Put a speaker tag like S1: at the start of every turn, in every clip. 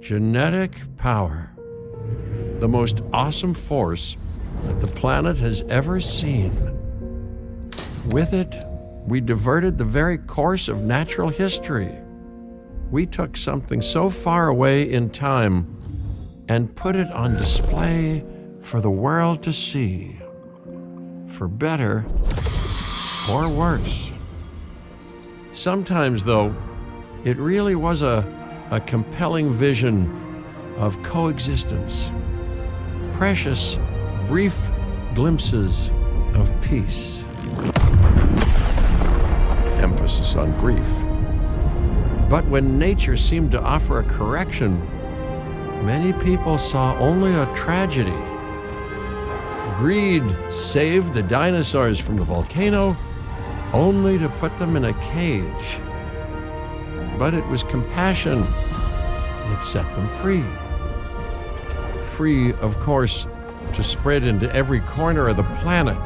S1: Genetic power. The most awesome force that the planet has ever seen. With it, we diverted the very course of natural history. We took something so far away in time and put it on display for the world to see. For better or worse. Sometimes, though, it really was a compelling vision of coexistence. Precious, brief glimpses of peace. Emphasis on brief. But when nature seemed to offer a correction, many people saw only a tragedy. Greed saved the dinosaurs from the volcano, only to put them in a cage. But it was compassion that set them free. Free, of course, to spread into every corner of the planet.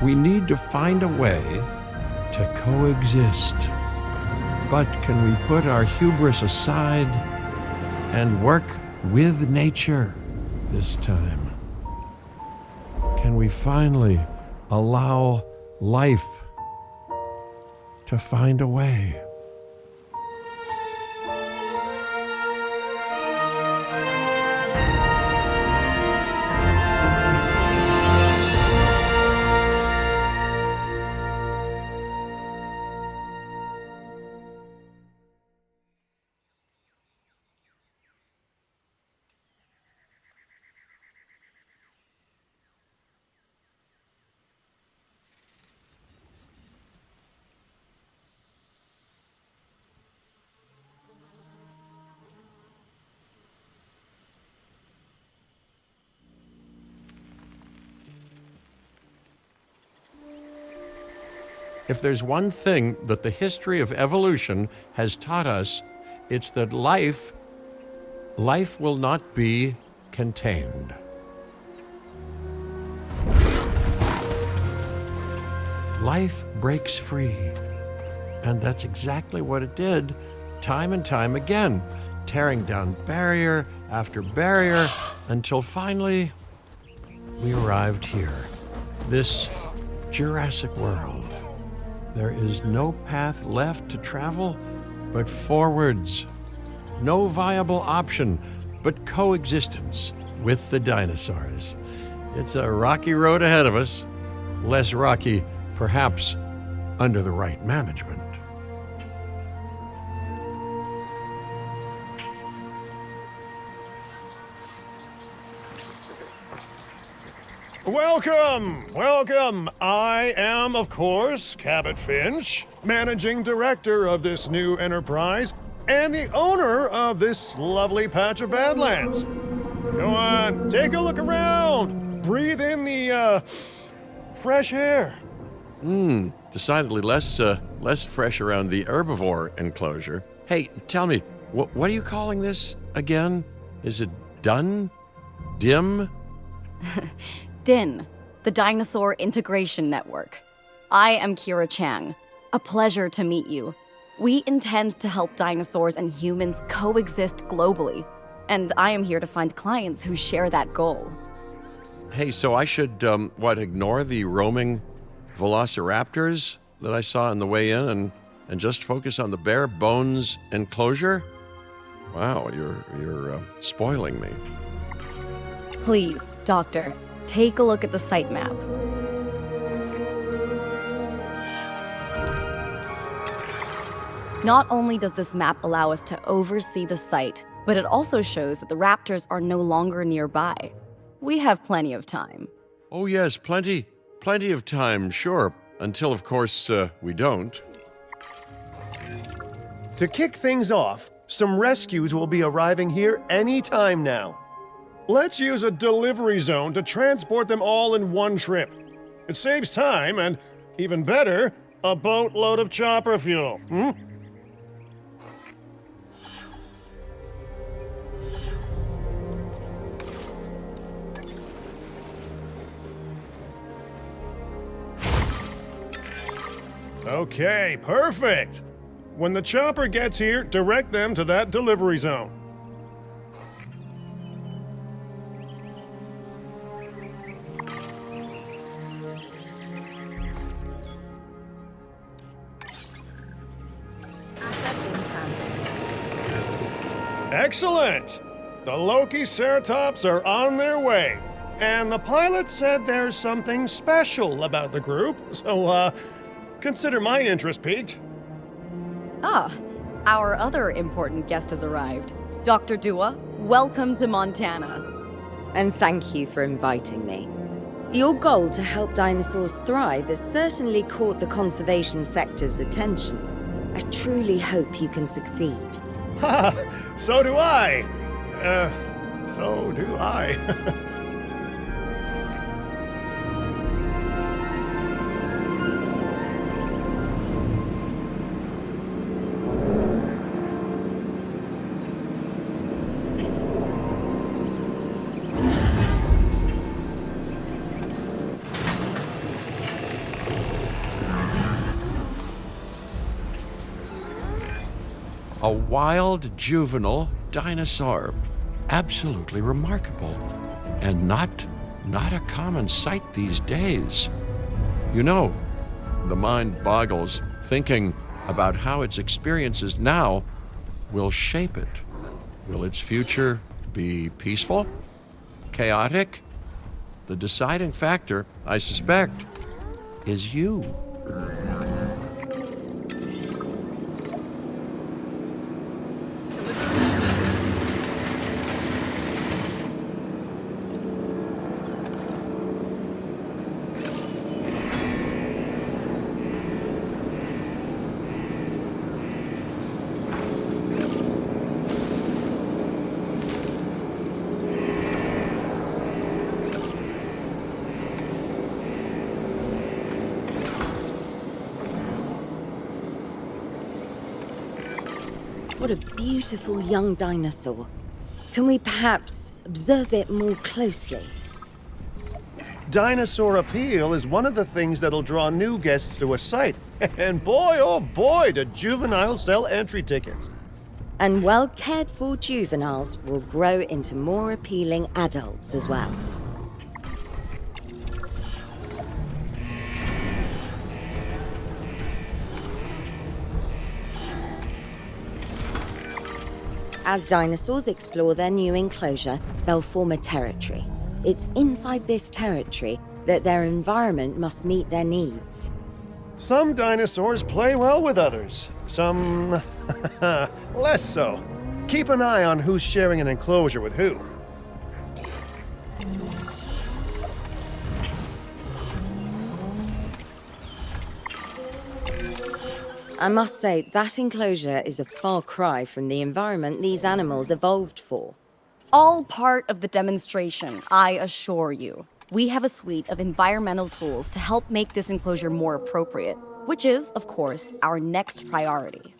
S1: We need to find a way to coexist. But can we put our hubris aside and work with nature this time? Can we finally allow life to find a way? If there's one thing that the history of evolution has taught us, it's that life will not be contained. Life breaks free. And that's exactly what it did, time and time again, tearing down barrier after barrier, until finally we arrived here, this Jurassic world. There is no path left to travel but forwards. No viable option but coexistence with the dinosaurs. It's a rocky road ahead of us. Less rocky, perhaps, under the right management.
S2: Welcome. I am, of course, Cabot Finch, managing director of this new enterprise and the owner of this lovely patch of Badlands. Go on, take a look around. Breathe in the, fresh air.
S1: Decidedly less fresh around the herbivore enclosure. Hey, tell me, what are you calling this again? Is it done? Dim?
S3: DIN, the Dinosaur Integration Network. I am Kira Chang. A pleasure to meet you. We intend to help dinosaurs and humans coexist globally, and I am here to find clients who share that goal.
S1: Hey, so I should, ignore the roaming velociraptors that I saw on the way in and just focus on the bare bones enclosure? Wow, you're spoiling me.
S3: Please, Doctor, take a look at the site map. Not only does this map allow us to oversee the site, but it also shows that the raptors are no longer nearby. We have plenty of time.
S1: Oh yes, plenty of time, sure. Until, of course, we don't.
S2: To kick things off, some rescues will be arriving here any time now. Let's use a delivery zone to transport them all in one trip. It saves time and, even better, a boatload of chopper fuel. Okay, perfect. When the chopper gets here, direct them to that delivery zone. Excellent! The Loki-Ceratops are on their way. And the pilot said there's something special about the group, so, consider my interest piqued.
S3: Ah, our other important guest has arrived. Dr. Dua, welcome to Montana.
S4: And thank you for inviting me. Your goal to help dinosaurs thrive has certainly caught the conservation sector's attention. I truly hope you can succeed.
S2: Ha! So do I! So do I.
S1: A wild juvenile dinosaur. Absolutely remarkable. And not a common sight these days. You know, the mind boggles thinking about how its experiences now will shape it. Will its future be peaceful? Chaotic? The deciding factor, I suspect, is you.
S4: What a beautiful young dinosaur. Can we perhaps observe it more closely?
S2: Dinosaur appeal is one of the things that'll draw new guests to a site. And boy, oh boy, do juveniles sell entry tickets.
S4: And well cared for juveniles will grow into more appealing adults as well. As dinosaurs explore their new enclosure, they'll form a territory. It's inside this territory that their environment must meet their needs.
S2: Some dinosaurs play well with others, some less so. Keep an eye on who's sharing an enclosure with who.
S4: I must say, that enclosure is a far cry from the environment these animals evolved for.
S3: All part of the demonstration, I assure you. We have a suite of environmental tools to help make this enclosure more appropriate, which is, of course, our next priority.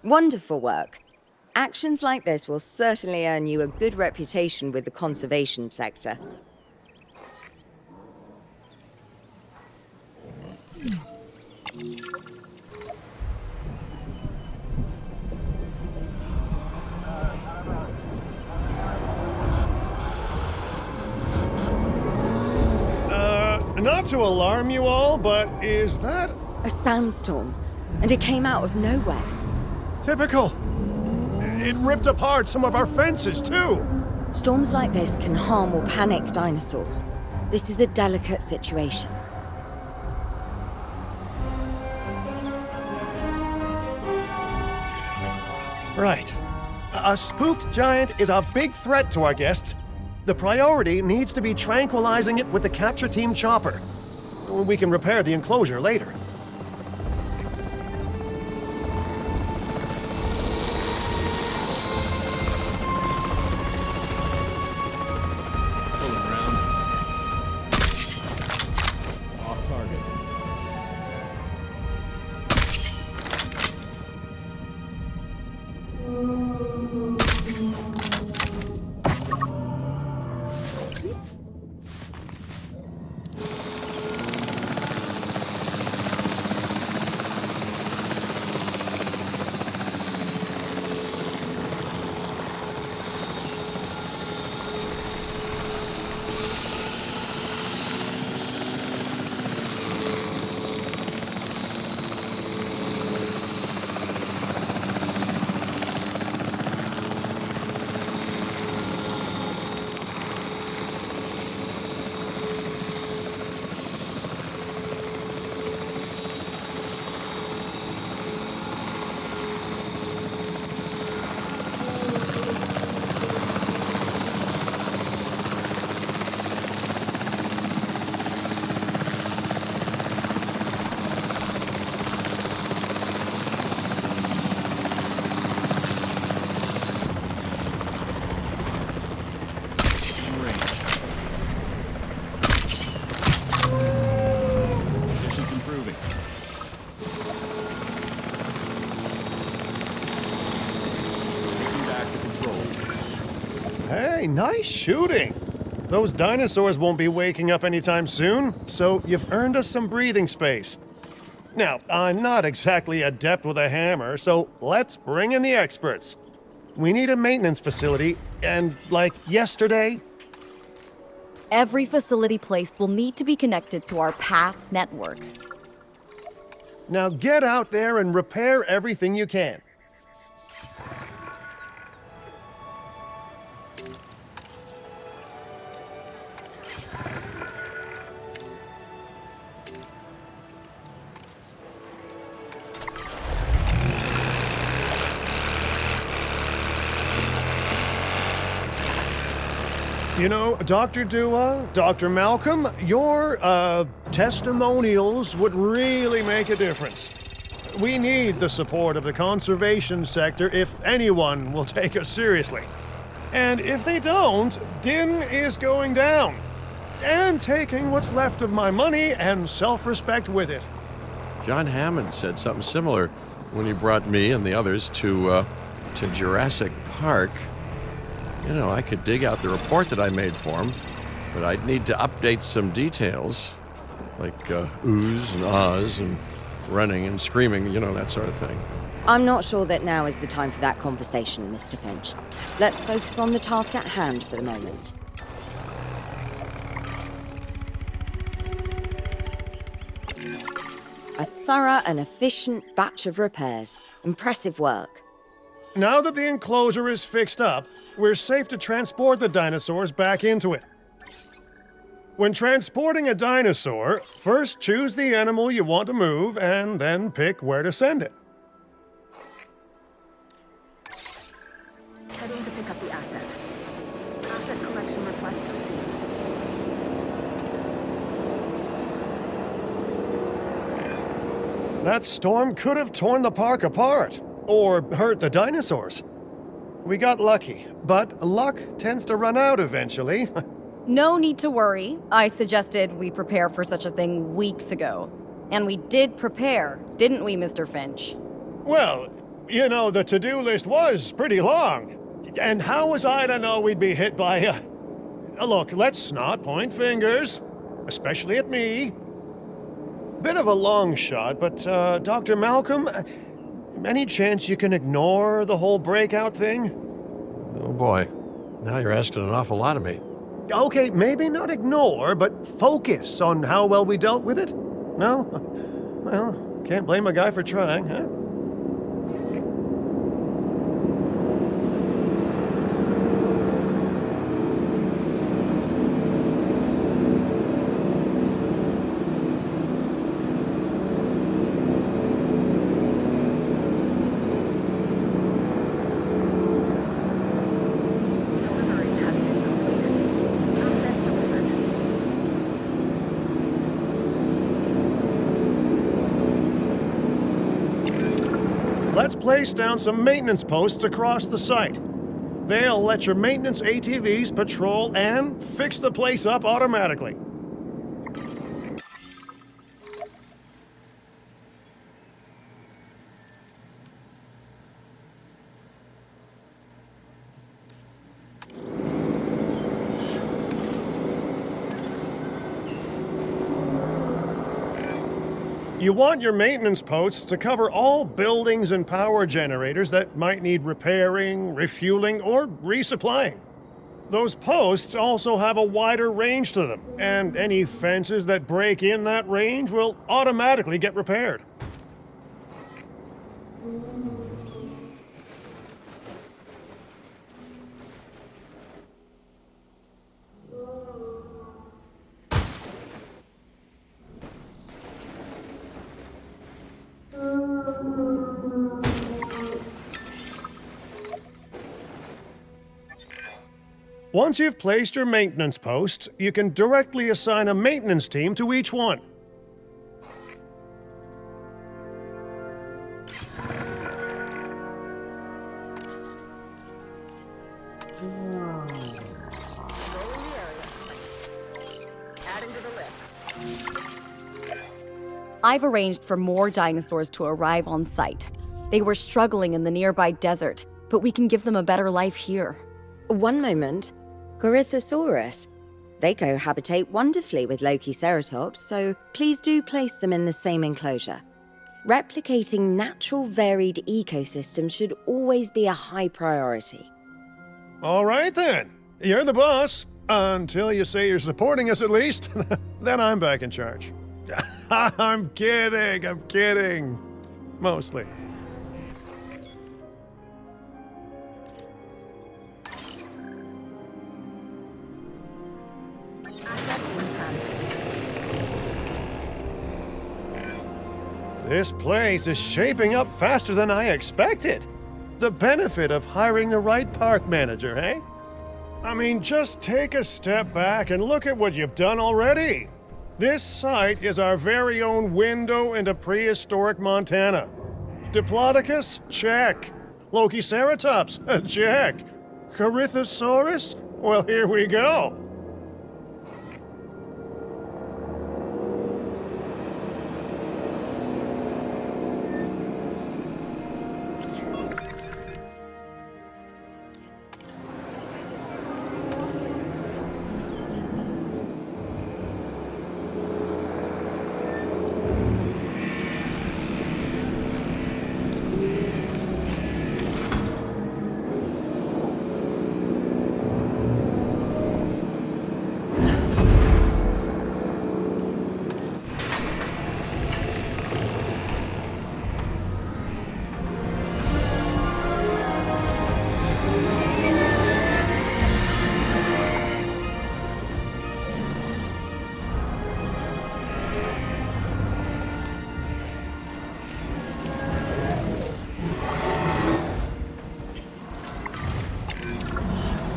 S4: Wonderful work. Actions like this will certainly earn you a good reputation with the conservation sector.
S2: Not to alarm you all, but is that
S4: A sandstorm, and it came out of nowhere.
S2: typical? It ripped apart some of our fences, too.
S4: Storms like this can harm or panic dinosaurs. This is a delicate situation.
S2: Right. A spooked giant is a big threat to our guests. The priority needs to be tranquilizing it with the capture team chopper. We can repair the enclosure later.
S5: Pulling round. Off target.
S2: Hey, nice shooting. Those dinosaurs won't be waking up anytime soon, so you've earned us some breathing space. Now, I'm not exactly adept with a hammer, so let's bring in the experts. We need a maintenance facility, and like yesterday.
S3: Every facility placed will need to be connected to our path network.
S2: Now get out there and repair everything you can. You know, Dr. Dua, Dr. Malcolm, your testimonials would really make a difference. We need the support of the conservation sector if anyone will take us seriously. And if they don't, Din is going down. And taking what's left of my money and self-respect with it.
S1: John Hammond said something similar when he brought me and the others to Jurassic Park. You know, I could dig out the report that I made for him, but I'd need to update some details, like oohs and ahs and running and screaming, you know, that sort of thing.
S4: I'm not sure that now is the time for that conversation, Mr. Finch. Let's focus on the task at hand for the moment. A thorough and efficient batch of repairs. Impressive work.
S2: Now that the enclosure is fixed up, we're safe to transport the dinosaurs back into it. When transporting a dinosaur, first choose the animal you want to move and then pick where to send it.
S6: Heading to pick up the asset. Asset collection request received.
S2: That storm could have torn the park apart, or hurt the dinosaurs. We got lucky, but luck tends to run out eventually.
S3: No need to worry. I suggested we prepare for such a thing weeks ago. And we did prepare, didn't we, Mr. Finch?
S2: Well, you know, the to-do list was pretty long. And how was I to know we'd be hit by a... Look, let's not point fingers, especially at me. Bit of a long shot, but, Dr. Malcolm, any chance you can ignore the whole breakout thing?
S1: Oh boy, now you're asking an awful lot of me.
S2: Okay, maybe not ignore, but focus on how well we dealt with it? No? Well, can't blame a guy for trying, huh?
S6: Delivery has been completed. Asset delivered.
S2: Let's place down some maintenance posts across the site. They'll let your maintenance ATVs patrol and fix the place up automatically. You want your maintenance posts to cover all buildings and power generators that might need repairing, refueling, or resupplying. Those posts also have a wider range to them, and any fences that break in that range will automatically get repaired. Once you've placed your maintenance posts, you can directly assign a maintenance team to each one.
S6: Adding to the list.
S3: I've arranged for more dinosaurs to arrive on site. They were struggling in the nearby desert, but we can give them a better life here.
S4: One moment. Corythosaurus. They cohabitate wonderfully with Lokiceratops, so please do place them in the same enclosure. Replicating natural varied ecosystems should always be a high priority.
S2: All right then. You're the boss. Until you say you're supporting us at least. Then I'm back in charge. I'm kidding. Mostly. This place is shaping up faster than I expected. The benefit of hiring the right park manager, eh? I mean, just take a step back and look at what you've done already. This site is our very own window into prehistoric Montana. Diplodocus? Check. Lokiceratops? Check. Corythosaurus? Well, here we go.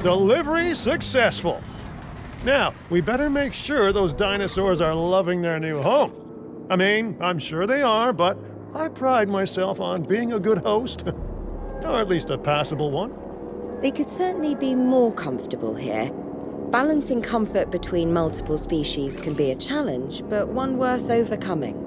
S2: Delivery successful. Now, we better make sure those dinosaurs are loving their new home. I mean, I'm sure they are, but I pride myself on being a good host. Or at least a passable one.
S4: They could certainly be more comfortable here. Balancing comfort between multiple species can be a challenge, but one worth overcoming.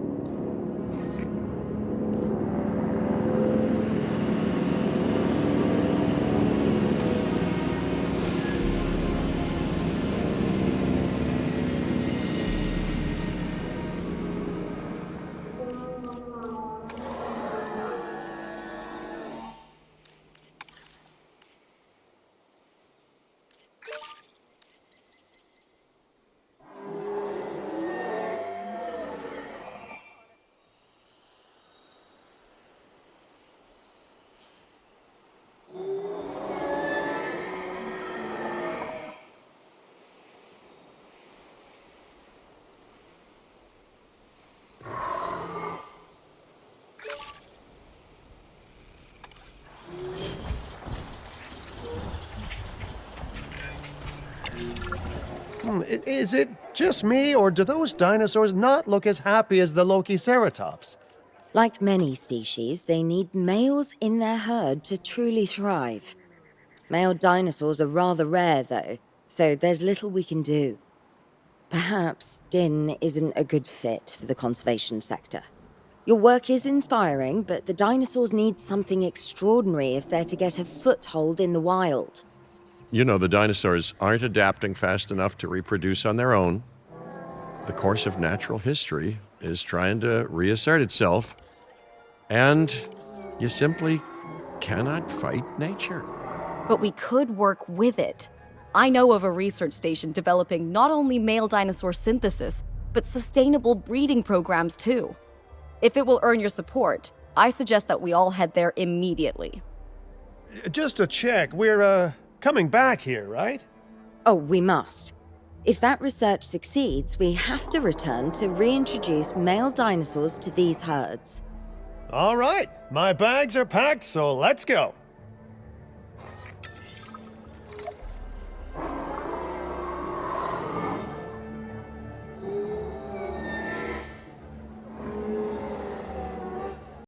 S2: Is it just me, or do those dinosaurs not look as happy as the Lokiceratops?
S4: Like many species, they need males in their herd to truly thrive. Male dinosaurs are rather rare, though, so there's little we can do. Perhaps Din isn't a good fit for the conservation sector. Your work is inspiring, but the dinosaurs need something extraordinary if they're to get a foothold in the wild.
S1: You know, the dinosaurs aren't adapting fast enough to reproduce on their own. The course of natural history is trying to reassert itself, and you simply cannot fight nature.
S3: But we could work with it. I know of a research station developing not only male dinosaur synthesis, but sustainable breeding programs too. If it will earn your support, I suggest that we all head there immediately.
S2: Just to check, we're, coming back here, right?
S4: Oh, we must. If that research succeeds, we have to return to reintroduce male dinosaurs to these herds.
S2: All right, my bags are packed, so let's go.